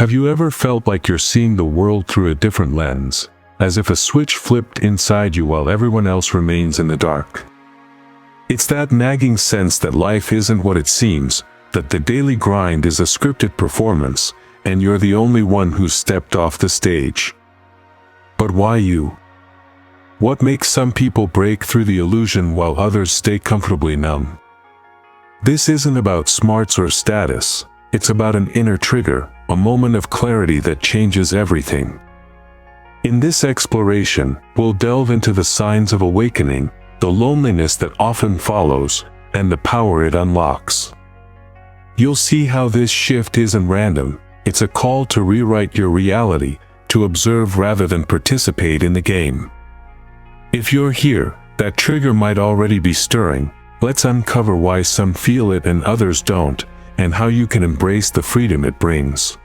Have you ever felt like you're seeing the world through a different lens, as if a switch flipped inside you while everyone else remains in the dark? It's that nagging sense that life isn't what it seems, that the daily grind is a scripted performance, and you're the only one who's stepped off the stage. But why you? What makes some people break through the illusion while others stay comfortably numb? This isn't about smarts or status, it's about an inner trigger, a moment of clarity that changes everything. In this exploration, we'll delve into the signs of awakening, the loneliness that often follows, and the power it unlocks. You'll see how this shift isn't random, it's a call to rewrite your reality, to observe rather than participate in the game. If you're here, that trigger might already be stirring. Let's uncover why some feel it and others don't, and how you can embrace the freedom it brings.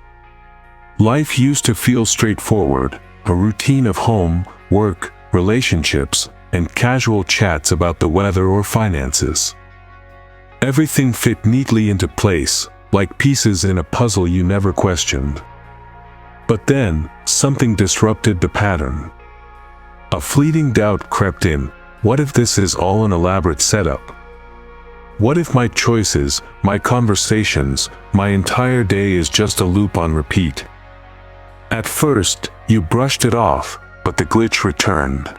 Life used to feel straightforward, a routine of home, work, relationships, and casual chats about the weather or finances. Everything fit neatly into place, like pieces in a puzzle you never questioned. But then, something disrupted the pattern. A fleeting doubt crept in. What if this is all an elaborate setup? What if my choices, my conversations, my entire day is just a loop on repeat? At first, you brushed it off, but the glitch returned.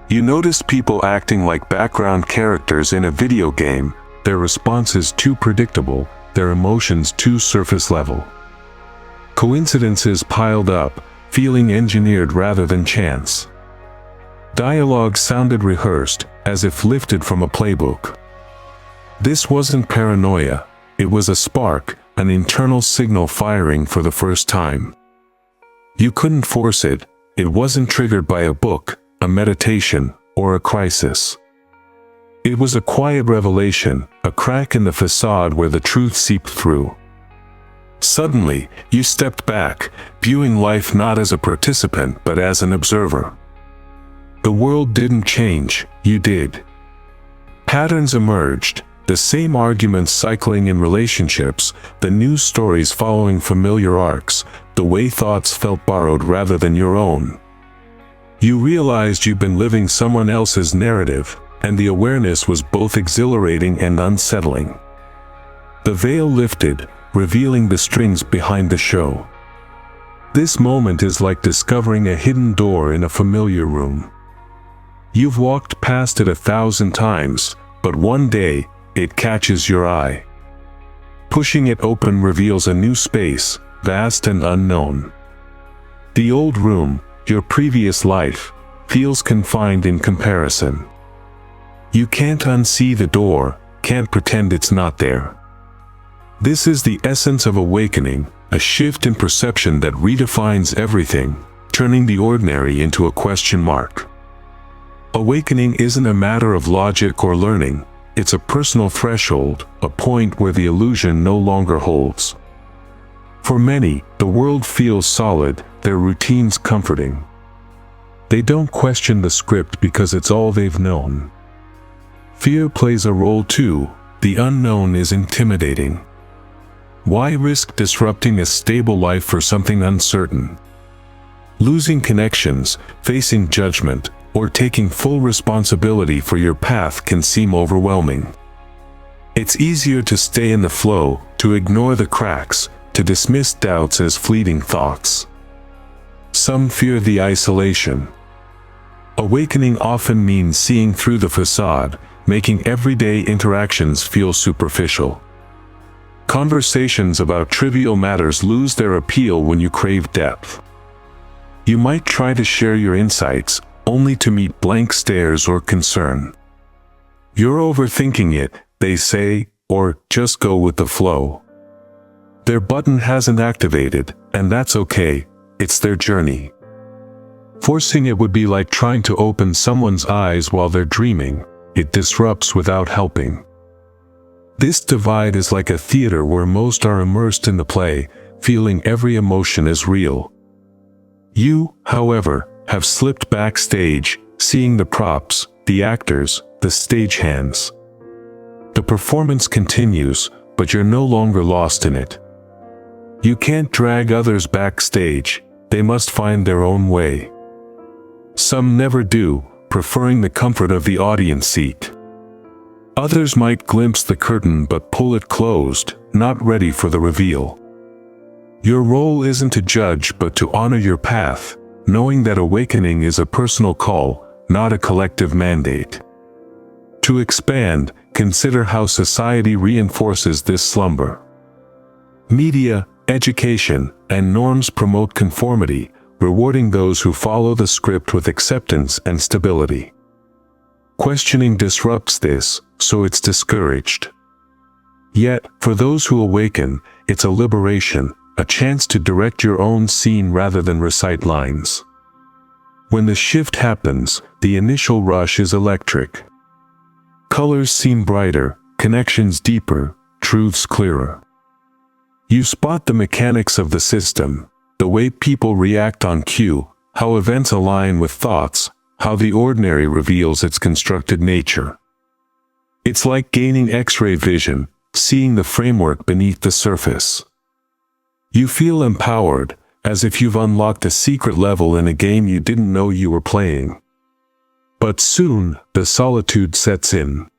You noticed people acting like background characters in a video game, their responses too predictable, their emotions too surface level. Coincidences piled up, feeling engineered rather than chance. Dialogue sounded rehearsed, as if lifted from a playbook. This wasn't paranoia, it was a spark, an internal signal firing for the first time. You couldn't force it, it wasn't triggered by a book, a meditation, or a crisis. It was a quiet revelation, a crack in the facade where the truth seeped through. Suddenly, you stepped back, viewing life not as a participant but as an observer. The world didn't change, you did. Patterns emerged, the same arguments cycling in relationships, the news stories following familiar arcs, the way thoughts felt borrowed rather than your own. You realized you'd been living someone else's narrative, and the awareness was both exhilarating and unsettling. The veil lifted, revealing the strings behind the show. This moment is like discovering a hidden door in a familiar room. You've walked past it 1,000 times, but one day, it catches your eye. Pushing it open reveals a new space, vast and unknown. The old room, your previous life, feels confined in comparison. You can't unsee the door, can't pretend it's not there. This is the essence of awakening, a shift in perception that redefines everything, turning the ordinary into a question mark. Awakening isn't a matter of logic or learning, it's a personal threshold, a point where the illusion no longer holds. For many, the world feels solid, their routines comforting. They don't question the script because it's all they've known. Fear plays a role too, the unknown is intimidating. Why risk disrupting a stable life for something uncertain? Losing connections, facing judgment, or taking full responsibility for your path can seem overwhelming. It's easier to stay in the flow, to ignore the cracks, to dismiss doubts as fleeting thoughts. Some fear the isolation. Awakening often means seeing through the facade, making everyday interactions feel superficial. Conversations about trivial matters lose their appeal when you crave depth. You might try to share your insights, only to meet blank stares or concern. You're overthinking it, they say, or just go with the flow. Their button hasn't activated, and that's okay, it's their journey. Forcing it would be like trying to open someone's eyes while they're dreaming, it disrupts without helping. This divide is like a theater where most are immersed in the play, feeling every emotion is real. You, however, have slipped backstage, seeing the props, the actors, the stagehands. The performance continues, but you're no longer lost in it. You can't drag others backstage, they must find their own way. Some never do, preferring the comfort of the audience seat. Others might glimpse the curtain but pull it closed, not ready for the reveal. Your role isn't to judge but to honor your path, knowing that awakening is a personal call, not a collective mandate. To expand, consider how society reinforces this slumber. Media, education, and norms promote conformity, rewarding those who follow the script with acceptance and stability. Questioning disrupts this, so it's discouraged. Yet, for those who awaken, it's a liberation, a chance to direct your own scene rather than recite lines. When the shift happens, the initial rush is electric. Colors seem brighter, connections deeper, truths clearer. You spot the mechanics of the system, the way people react on cue, how events align with thoughts, how the ordinary reveals its constructed nature. It's like gaining X-ray vision, seeing the framework beneath the surface. You feel empowered, as if you've unlocked a secret level in a game you didn't know you were playing. But soon, the solitude sets in.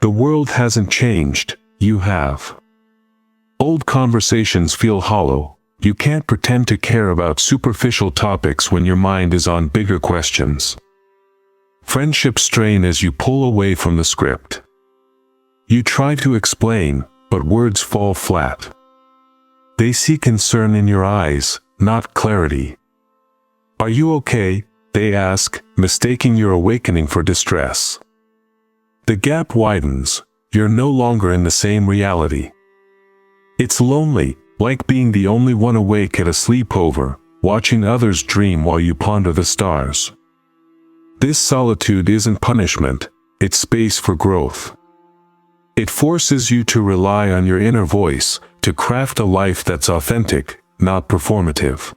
The world hasn't changed, you have. Old conversations feel hollow. You can't pretend to care about superficial topics when your mind is on bigger questions. Friendships strain as you pull away from the script. You try to explain, but words fall flat. They see concern in your eyes, not clarity. "Are you okay?" they ask, mistaking your awakening for distress. The gap widens. You're no longer in the same reality. It's lonely, like being the only one awake at a sleepover, watching others dream while you ponder the stars. This solitude isn't punishment, it's space for growth. It forces you to rely on your inner voice, to craft a life that's authentic, not performative.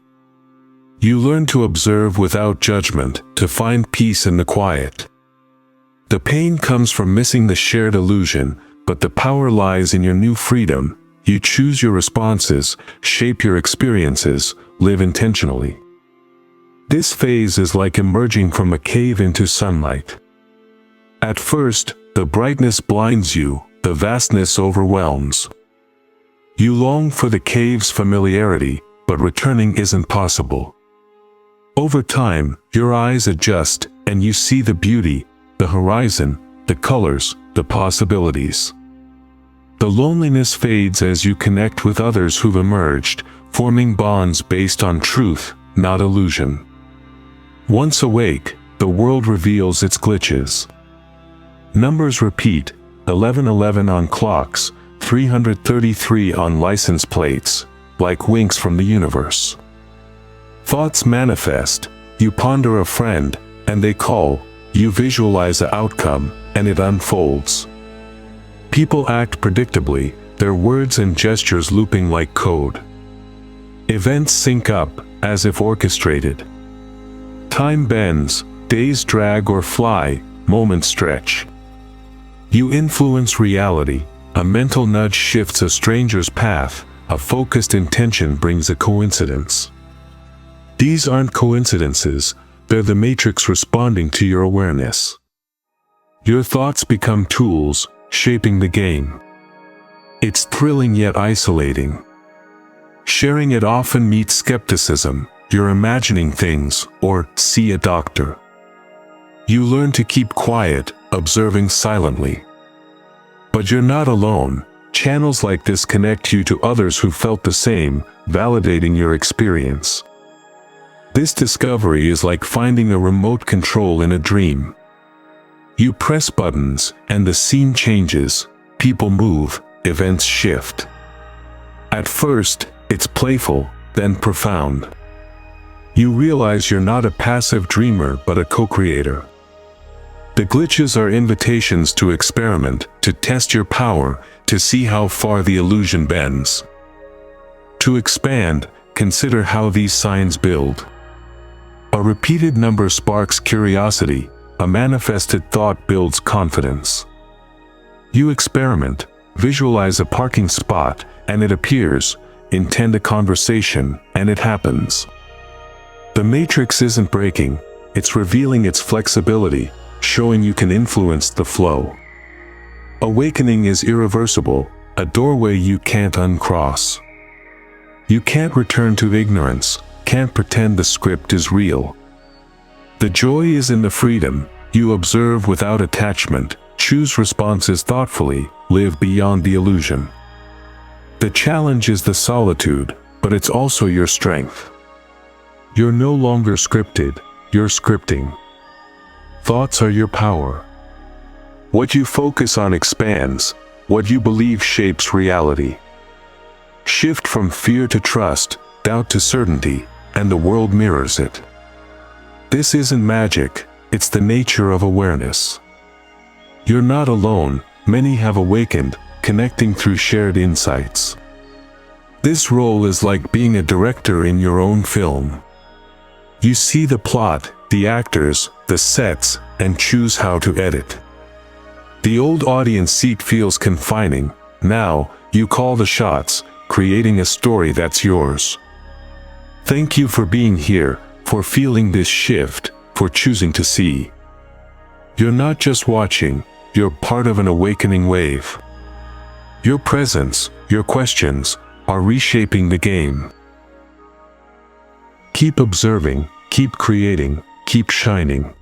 You learn to observe without judgment, to find peace in the quiet. The pain comes from missing the shared illusion, but the power lies in your new freedom. You choose your responses, shape your experiences, live intentionally. This phase is like emerging from a cave into sunlight. At first, the brightness blinds you, the vastness overwhelms. You long for the cave's familiarity, but returning isn't possible. Over time, your eyes adjust, and you see the beauty, the horizon, the colors, the possibilities. The loneliness fades as you connect with others who've emerged, forming bonds based on truth, not illusion. Once awake, the world reveals its glitches. Numbers repeat, 1111 on clocks, 333 on license plates, like winks from the universe. Thoughts manifest, you ponder a friend, and they call, you visualize the outcome, and it unfolds. People act predictably, their words and gestures looping like code. Events sync up, as if orchestrated. Time bends, days drag or fly, moments stretch. You influence reality, a mental nudge shifts a stranger's path, a focused intention brings a coincidence. These aren't coincidences, they're the matrix responding to your awareness. Your thoughts become tools, shaping the game. It's thrilling yet isolating. Sharing it often meets skepticism. You're imagining things, or see a doctor. You learn to keep quiet, observing silently. But you're not alone. Channels like this connect you to others who felt the same, validating your experience. This discovery is like finding a remote control in a dream. You press buttons, and the scene changes, people move, events shift. At first, it's playful, then profound. You realize you're not a passive dreamer but a co-creator. The glitches are invitations to experiment, to test your power, to see how far the illusion bends. To expand, consider how these signs build. A repeated number sparks curiosity. A manifested thought builds confidence. You experiment, visualize a parking spot, and it appears, intend a conversation, and it happens. The matrix isn't breaking, it's revealing its flexibility, showing you can influence the flow. Awakening is irreversible, a doorway you can't uncross. You can't return to ignorance, can't pretend the script is real. The joy is in the freedom. You observe without attachment, choose responses thoughtfully, live beyond the illusion. The challenge is the solitude, but it's also your strength. You're no longer scripted, you're scripting. Thoughts are your power. What you focus on expands, what you believe shapes reality. Shift from fear to trust, doubt to certainty, and the world mirrors it. This isn't magic, it's the nature of awareness. You're not alone, many have awakened, connecting through shared insights. This role is like being a director in your own film. You see the plot, the actors, the sets, and choose how to edit. The old audience seat feels confining. Now, you call the shots, creating a story that's yours. Thank you for being here, for feeling this shift, for choosing to see. You're not just watching, you're part of an awakening wave. Your presence, your questions, are reshaping the game. Keep observing, keep creating, keep shining.